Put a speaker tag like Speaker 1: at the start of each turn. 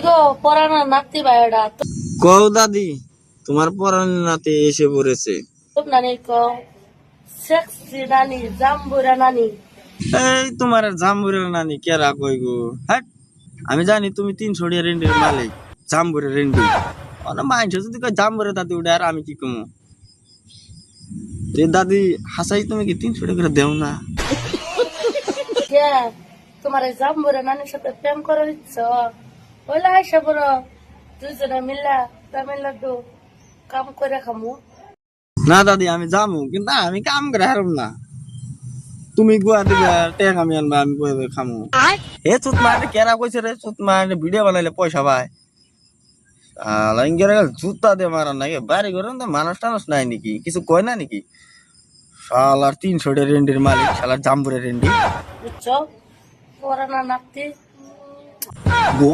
Speaker 1: গো পরানা নাতি ভাইডা
Speaker 2: কও দাদি, তোমার পরাণ নাতি এসে পড়েছে।
Speaker 1: তোম নানি কো সেক্সি নানি জাম্বুরা নানি
Speaker 2: এই তোমার জাম্বুরের নানি কেরা কই গো? হ্যাঁ, আমি জানি তুমি 300 রেন্ডির মালিক, জাম্বুরের রেন্ডি। অনেক মাইন্ড যদি কয় জাম্বুরের দাদি উঠে, আর আমি কি কমু? দাদি হাসাই, তুমি কি 300 করে দেও না?
Speaker 1: কে তোমার এই জাম্বুরা নানির সাথে প্রেম করে দিচ্ছ বলে আইসা বড় দুজনে মিল্লা তামিলনাড়ু কাম করে খামু।
Speaker 2: না দাদি, আমি যাবো, কিন্তু আমি কাম করে হারম না। তুমি গুয়া দিবে টেক, আমি আনবা, আমি কই খামু। হে চুত মারে কেরা কইছে রে, চুত মারে ভিডিও বানাইলে পয়সা পায়। আলাইঙ্গের জুতা দিয়ে মারান নাকি বাড়ি করেন তো, মানুষ টানুষ নাই নাকি, কিছু কয় না নাকি? শালার 300 রেন্ডির মালিক, শালার জাম্বুরের রেন্ডি।
Speaker 1: বুঝছো পরানা নাতি
Speaker 2: গো